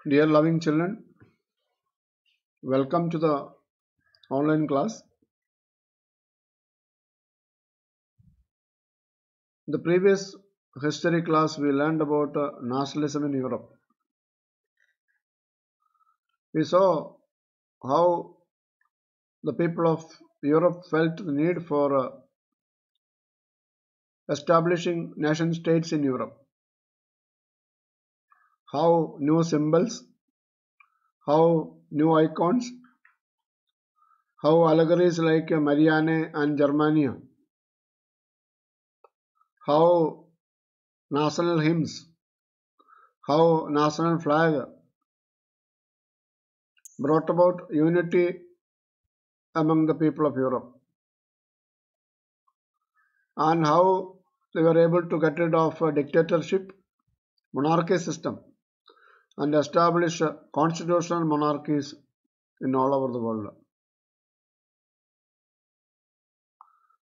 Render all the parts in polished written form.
Dear loving children, welcome to the online class. In the previous history class, we learned about nationalism in Europe. We saw how the people of Europe felt the need for establishing nation states in Europe. How new symbols, how new icons, how allegories like Marianne and Germania, how national hymns, how national flag brought about unity among the people of Europe, and how they were able to get rid of a dictatorship, monarchy system, and establish constitutional monarchies in all over the world.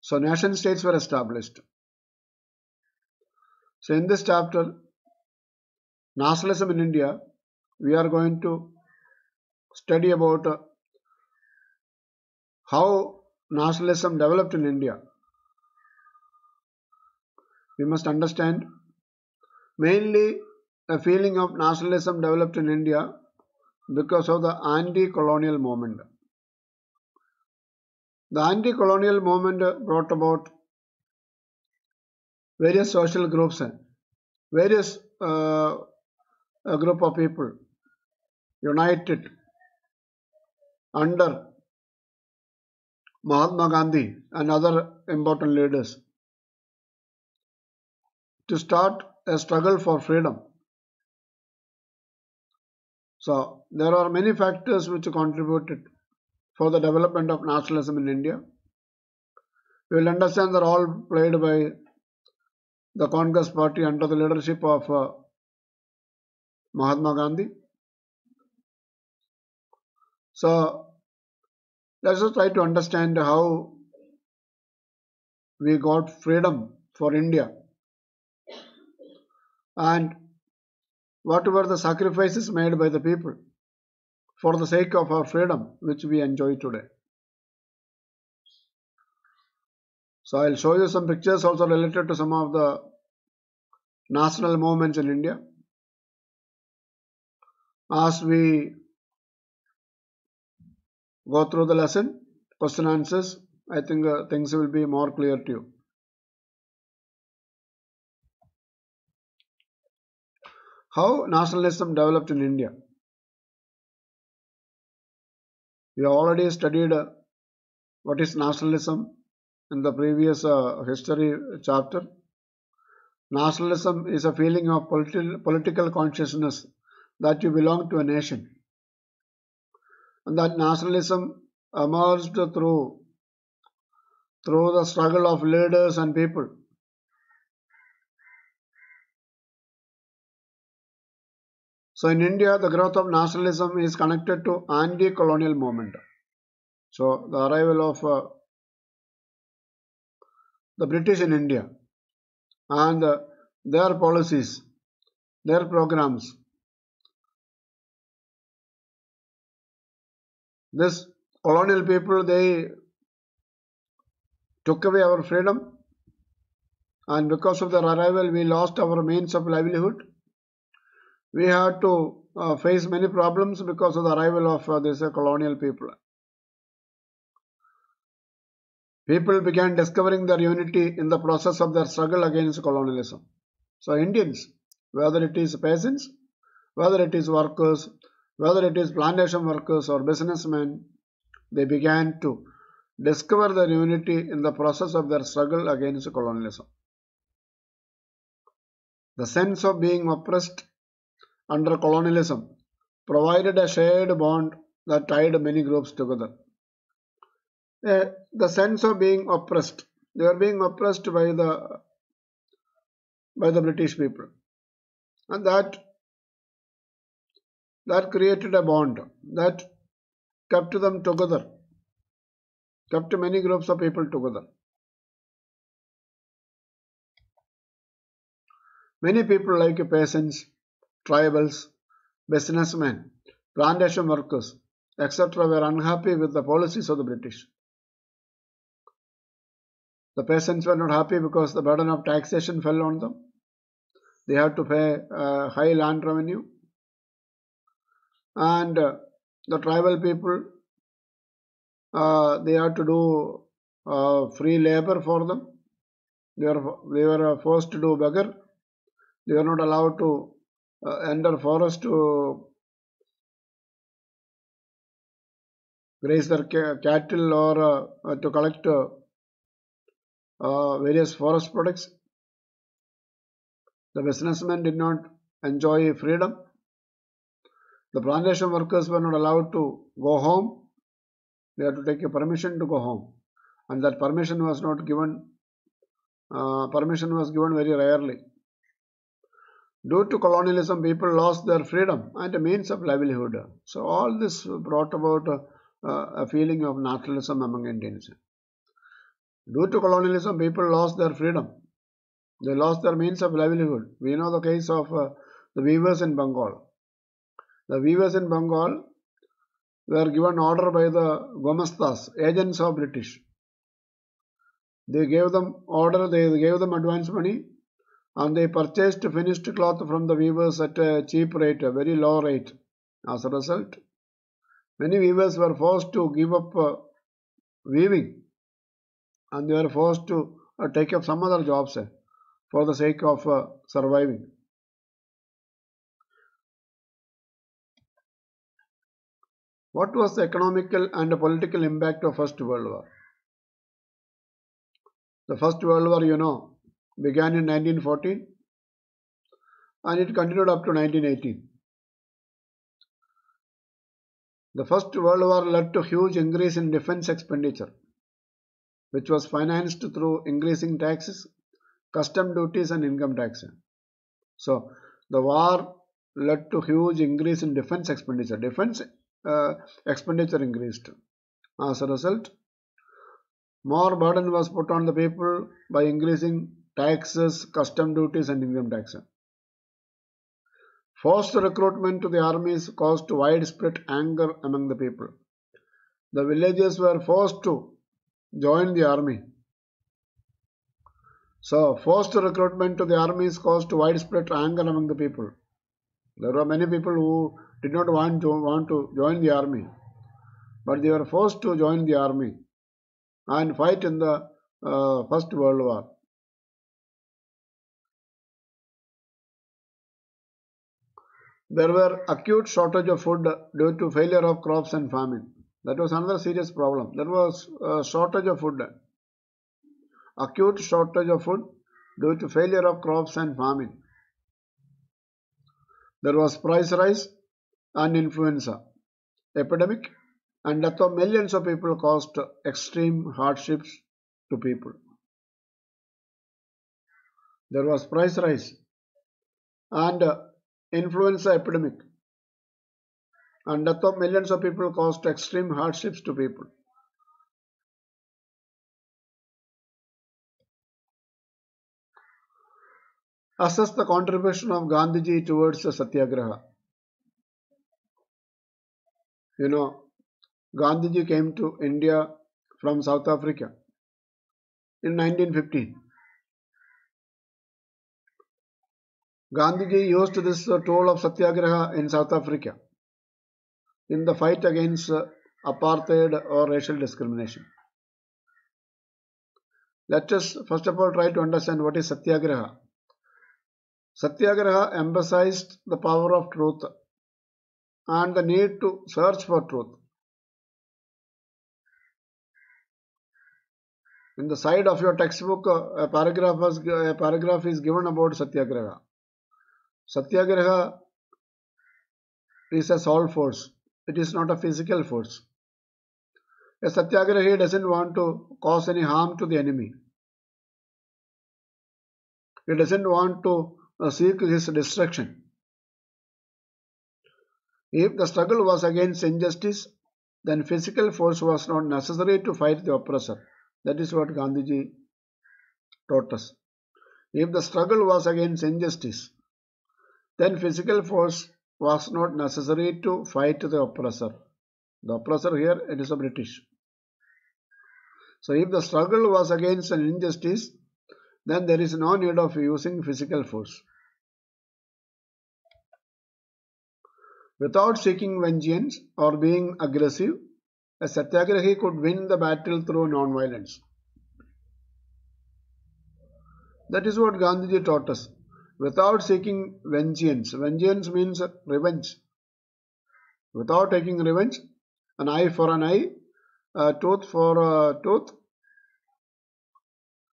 So nation states were established. So in this chapter, nationalism in India, we are going to study about how nationalism developed in India. We must understand mainly a feeling of nationalism developed in India because of the anti-colonial movement. The anti-colonial movement brought about various social groups, various a group of people united under Mahatma Gandhi and other important leaders to start a struggle for freedom. So there are many factors which contributed for the development of nationalism in India. We will understand the role played by the Congress party under the leadership of Mahatma Gandhi. So let us try to understand how we got freedom for India and what were the sacrifices made by the people for the sake of our freedom which we enjoy today. So I'll show you some pictures also related to some of the national movements in India. As we go through the lesson, question answers, I think things will be more clear to you. How nationalism developed in India. We have already studied what is nationalism in the previous history chapter. Nationalism is a feeling of political consciousness that you belong to a nation, and that nationalism emerged through the struggle of leaders and people. So in India, the growth of nationalism is connected to anti-colonial movement. So the arrival of the British in India and their policies, their programs. This colonial people, they took away our freedom, and because of their arrival, we lost our means of livelihood. We had to face many problems because of the arrival of this colonial people. People began discovering their unity in the process of their struggle against colonialism. So Indians, whether it is peasants, whether it is workers, whether it is plantation workers or businessmen, they began to discover their unity in the process of their struggle against colonialism. The sense of being oppressed under colonialism provided a shared bond that tied many groups together. The sense of being oppressed. They were being oppressed by the British people, and that created a bond that kept them together, kept many groups of people together. Many people like peasants, tribals, businessmen, plantation workers, etc. were unhappy with the policies of the British. The peasants were not happy because the burden of taxation fell on them. They had to pay high land revenue. And the tribal people, they had to do free labor for them. They were forced to do beggar. They were not allowed to enter forest to graze their cattle or to collect various forest products. The businessmen did not enjoy freedom. The plantation workers were not allowed to go home. They had to take a permission to go home, and that permission was not given. Permission was given very rarely. Due to colonialism, people lost their freedom and a means of livelihood. So all this brought about a feeling of nationalism among Indians. Due to colonialism, people lost their freedom. They lost their means of livelihood. We know the case of the weavers in Bengal. The weavers in Bengal were given order by the Gomastas, agents of British. They gave them order, they gave them advance money, and they purchased finished cloth from the weavers at a cheap rate, a very low rate. As a result, many weavers were forced to give up weaving, and they were forced to take up some other jobs for the sake of surviving. What was the economical and political impact of First World War? The First World War, began in 1914 and it continued up to 1918. The First World War led to huge increase in defense expenditure, which was financed through increasing taxes, custom duties and income tax. So, the war led to huge increase in defense expenditure. Defense expenditure increased. As a result, more burden was put on the people by increasing taxes, custom duties and income tax. Forced recruitment to the armies caused widespread anger among the people. The villagers were forced to join the army. So, forced recruitment to the armies caused widespread anger among the people. There were many people who did not want to join the army, but they were forced to join the army and fight in the First World War. There were acute shortage of food due to failure of crops and famine. That was another serious problem. There was a shortage of food. Acute shortage of food due to failure of crops and famine. There was price rise and influenza epidemic, and death of millions of people caused extreme hardships to people. There was price rise and influenza epidemic, and death of millions of people caused extreme hardships to people. Assess the contribution of Gandhiji towards the Satyagraha. Gandhiji came to India from South Africa in 1915. Gandhiji used this tool of Satyagraha in South Africa in the fight against apartheid or racial discrimination. Let us first of all try to understand what is Satyagraha. Satyagraha emphasized the power of truth and the need to search for truth. In the side of your textbook, a paragraph is given about Satyagraha. Satyagraha is a soul force. It is not a physical force. A Satyagrahi doesn't want to cause any harm to the enemy. He doesn't want to seek his destruction. If the struggle was against injustice, then physical force was not necessary to fight the oppressor. That is what Gandhiji taught us. If the struggle was against injustice, then physical force was not necessary to fight the oppressor. The oppressor here, it is the British. So if the struggle was against an injustice, then there is no need of using physical force. Without seeking vengeance or being aggressive, a satyagrahi could win the battle through non-violence. That is what Gandhiji taught us. Without seeking vengeance. Vengeance means revenge. Without taking revenge, an eye for an eye, a tooth for a tooth.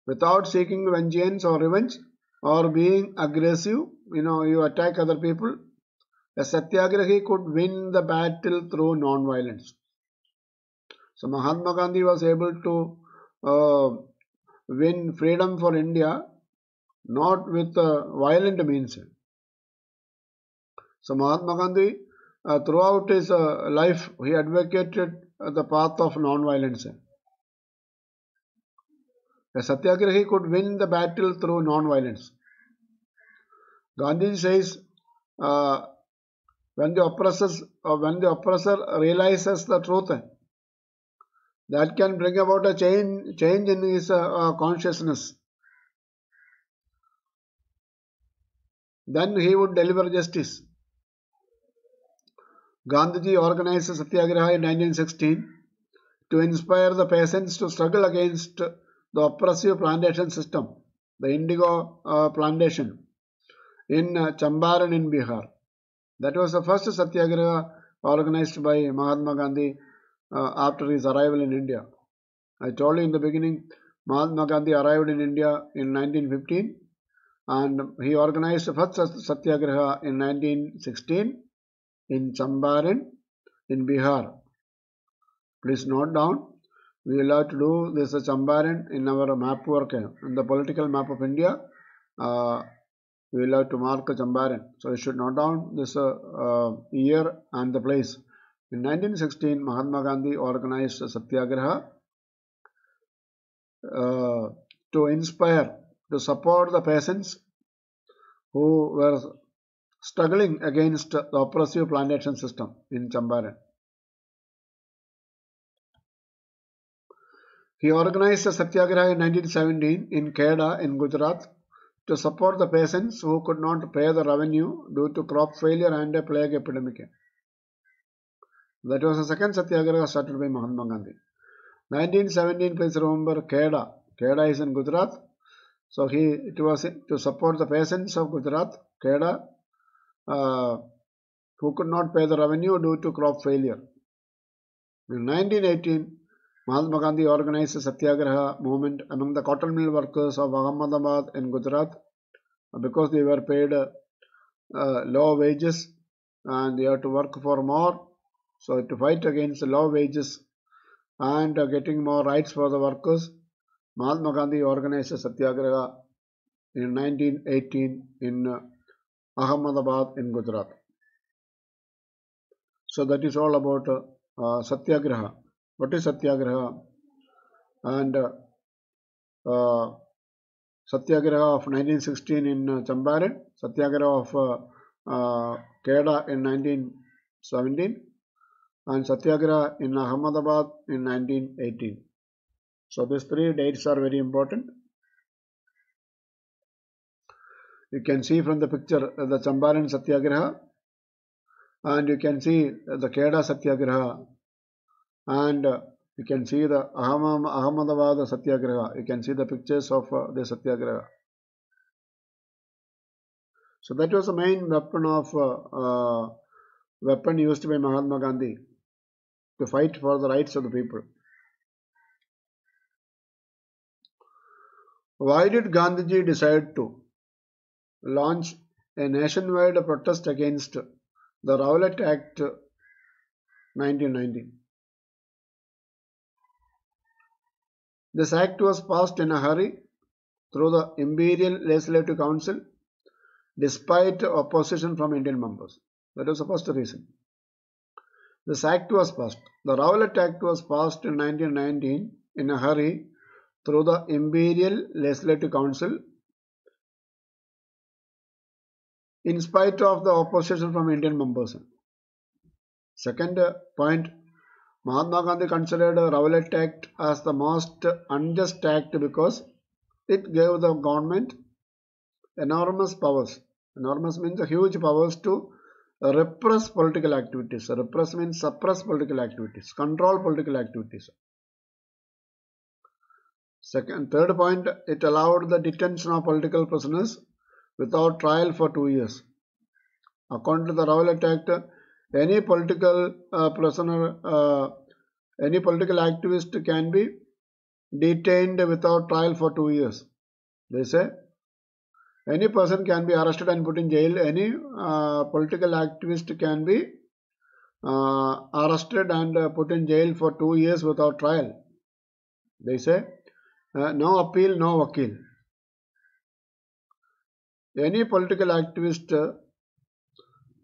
Without seeking vengeance or revenge or being aggressive, you attack other people, a satyagrahi could win the battle through non-violence. So Mahatma Gandhi was able to win freedom for India not with violent means. So Mahatma Gandhi, throughout his life, he advocated the path of non-violence. A satyagrahi could win the battle through non-violence. Gandhi says, when the oppressor realizes the truth, that can bring about a change in his consciousness. Then he would deliver justice. Gandhiji organized a satyagraha in 1916 to inspire the peasants to struggle against the oppressive plantation system, the indigo plantation in Champaran in Bihar. That was the first satyagraha organized by Mahatma Gandhi after his arrival in India. I told you in the beginning, Mahatma Gandhi arrived in India in 1915 and he organized the first satyagraha in 1916 in Champaran in Bihar. Please note down, we will have to do this Champaran in our map work, in the political map of India. We will have to mark Champaran. So you should note down this year and the place. In 1916, Mahatma Gandhi organized a satyagraha to inspire, to support the peasants who were struggling against the oppressive plantation system in Champaran. He organized a satyagraha in 1917 in Kheda in Gujarat to support the peasants who could not pay the revenue due to crop failure and a plague epidemic. That was the second satyagraha started by Mahatma Gandhi. 1917, please remember Kheda. Kheda is in Gujarat. So it was to support the peasants of Gujarat, Kheda, who could not pay the revenue due to crop failure. In 1918, Mahatma Gandhi organized a satyagraha movement among the cotton mill workers of Ahmedabad in Gujarat because they were paid low wages and they had to work for more. So to fight against the low wages and getting more rights for the workers, Mahatma Gandhi organized a satyagraha in 1918 in Ahmedabad in Gujarat. So that is all about satyagraha. What is satyagraha? And satyagraha of 1916 in Champaran, satyagraha of Kheda in 1917, and satyagraha in Ahmedabad in 1918. So these three dates are very important. You can see from the picture the Champaran satyagraha, and you can see the Kheda satyagraha, and you can see the Ahmedabad satyagraha. You can see the pictures of the satyagraha. So that was the main weapon used by Mahatma Gandhi to fight for the rights of the people. Why did Gandhiji decide to launch a nationwide protest against the Rowlatt Act 1919? This act was passed in a hurry through the Imperial Legislative Council despite opposition from Indian members. That was the first reason. This act was passed. The Rowlatt Act was passed in 1919 in a hurry through the Imperial Legislative Council in spite of the opposition from Indian members. Second point, Mahatma Gandhi considered Rowlatt Act as the most unjust act because it gave the government enormous powers. Enormous means huge powers to repress political activities. Repress means suppress political activities, control political activities. Third point, it allowed the detention of political prisoners without trial for 2 years. According to the Rowlatt Act, any political prisoner, any political activist can be detained without trial for 2 years. They say any person can be arrested and put in jail. Any political activist can be arrested and put in jail for 2 years without trial. They say no appeal, no vakil. Any political activist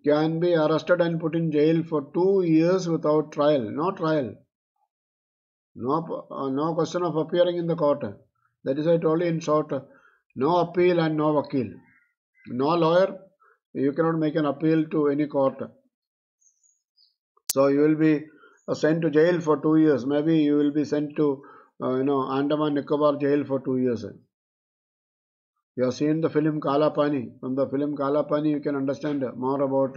can be arrested and put in jail for 2 years without trial. No trial. No question of appearing in the court. That is, I told you in short, no appeal and no vakil. No lawyer, you cannot make an appeal to any court. So you will be sent to jail for 2 years. Maybe you will be sent to Andaman Nicobar jail for 2 years. You have seen the film Kala Pani. From the film Kala Pani, you can understand more about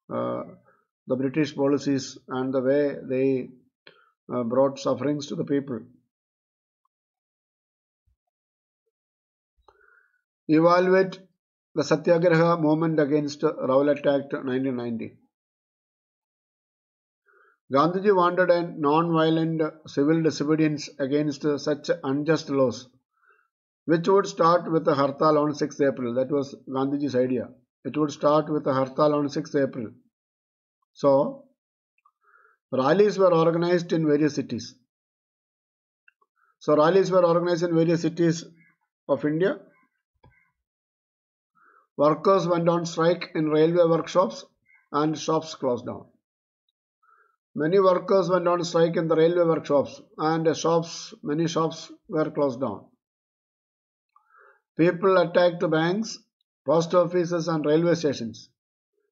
the British policies and the way they brought sufferings to the people. Evaluate the Satyagraha movement against Rowlatt Act 1990. Gandhiji wanted a non-violent civil disobedience against such unjust laws, which would start with a Hartal on 6th April. That was Gandhiji's idea. It would start with a Hartal on 6th April. So, rallies were organized in various cities. Of India. Workers went on strike in railway workshops and shops closed down. Many workers went on strike in the railway workshops and many shops were closed down. People attacked banks, post offices and railway stations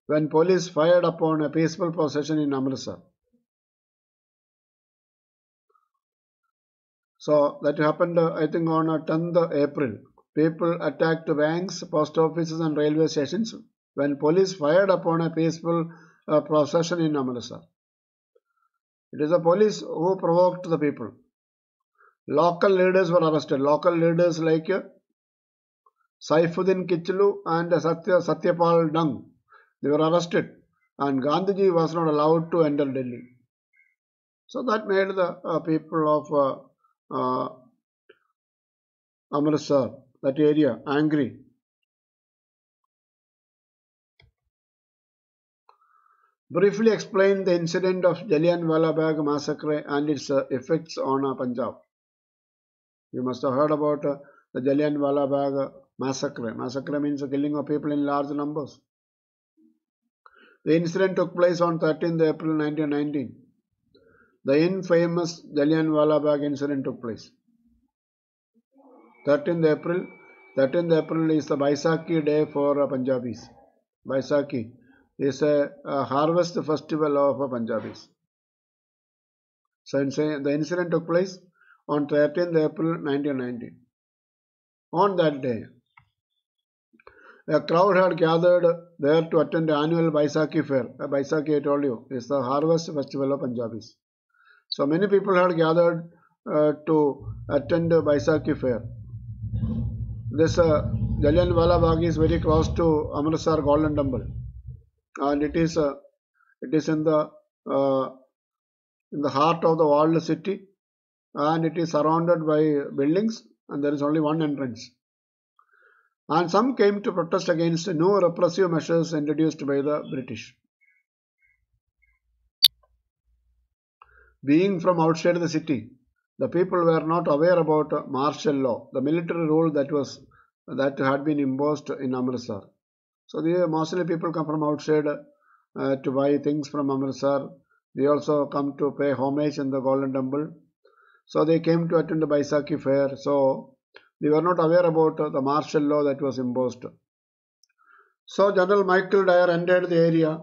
when police fired upon a peaceful procession in Amritsar. So that happened, I think, on 10th April. People attacked banks, post offices and railway stations when police fired upon a peaceful procession in Amritsar. It is the police who provoked the people. Local leaders were arrested. Local leaders like Saifuddin Kichlu and Satyapal Dung. They were arrested and Gandhiji was not allowed to enter Delhi. So that made the people of Amritsar, that area, angry. Briefly explain the incident of Jallianwala Bagh massacre and its effects on Punjab. You must have heard about the Jallianwala Bagh massacre. Massacre means the killing of people in large numbers. The incident took place on 13th April 1919. The infamous Jallianwala Bagh incident took place. 13th April is the Baisakhi day for Punjabis. Baisakhi is a harvest festival of Punjabis. So the incident took place on 13th April 1919. On that day, a crowd had gathered there to attend the annual Baisakhi fair. Baisakhi, I told you, is the harvest festival of Punjabis. So many people had gathered to attend the Baisakhi fair. This Jallianwala Bagh is very close to Amritsar Golden Temple, and it is in the heart of the walled city, and it is surrounded by buildings, and there is only one entrance. And some came to protest against new repressive measures introduced by the British. Being from outside the city, the people were not aware about martial law, the military rule that had been imposed in Amritsar. So mostly people come from outside to buy things from Amritsar. They also come to pay homage in the Golden Temple. So they came to attend the Baisakhi fair. So they were not aware about the martial law that was imposed. So General Michael Dyer entered the area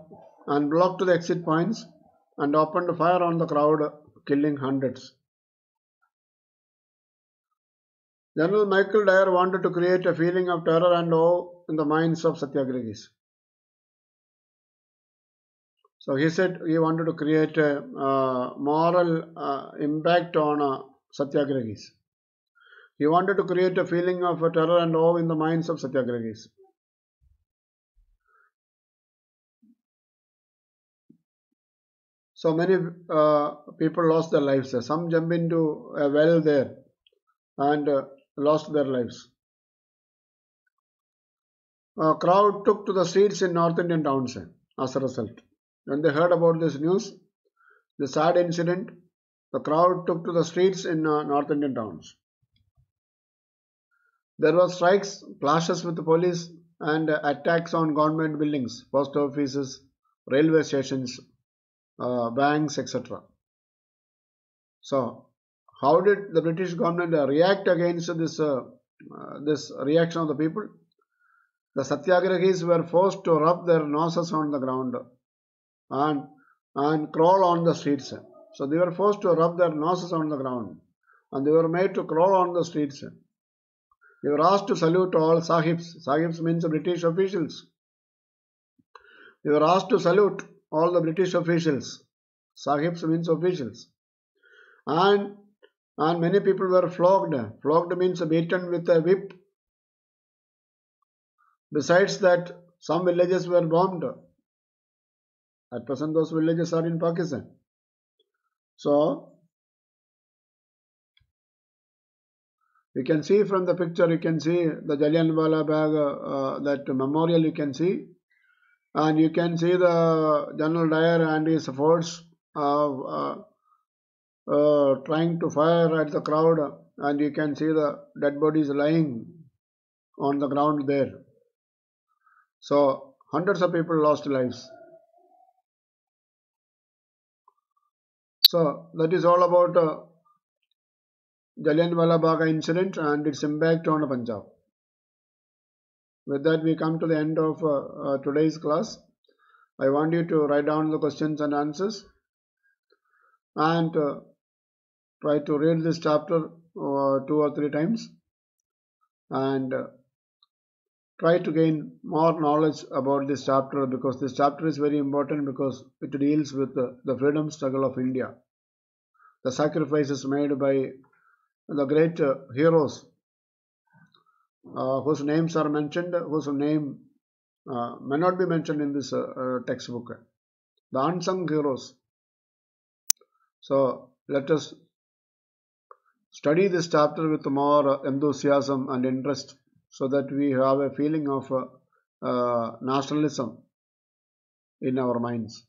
and blocked the exit points and opened fire on the crowd, killing hundreds. General Michael Dyer wanted to create a feeling of terror and awe in the minds of Satyagrahis. So he said he wanted to create a moral impact on Satyagrahis. He wanted to create a feeling of terror and awe in the minds of Satyagrahis. So many people lost their lives. Some jumped into a well there and lost their lives. A crowd took to the streets in North Indian towns as a result. When they heard about this news, the sad incident, the crowd took to the streets in North Indian towns. There were strikes, clashes with the police, and attacks on government buildings, post offices, railway stations, banks, etc. So, how did the British government react against this reaction of the people? The Satyagrahis were forced to rub their noses on the ground and, and crawl on the streets. So they were forced to rub their noses on the ground and they were made to crawl on the streets. They were asked to salute all sahibs. Sahibs means British officials. They were asked to salute all the British officials. Sahibs means officials. And many people were flogged. Flogged means beaten with a whip. Besides that, some villages were bombed. At present, those villages are in Pakistan. So, you can see from the picture, you can see the Jallianwala Bagh, that memorial you can see. And you can see the General Dyer and his force trying to fire at the crowd. And you can see the dead bodies lying on the ground there. So, hundreds of people lost lives. So, that is all about Jallianwala Bagh incident and its impact on Punjab. With that, we come to the end of today's class. I want you to write down the questions and answers and try to read this chapter 2 or 3 times and try to gain more knowledge about this chapter, because this chapter is very important because it deals with the freedom struggle of India, the sacrifices made by the great heroes whose names are mentioned, whose name may not be mentioned in this textbook, the unsung heroes. So let us study this chapter with more enthusiasm and interest so that we have a feeling of nationalism in our minds.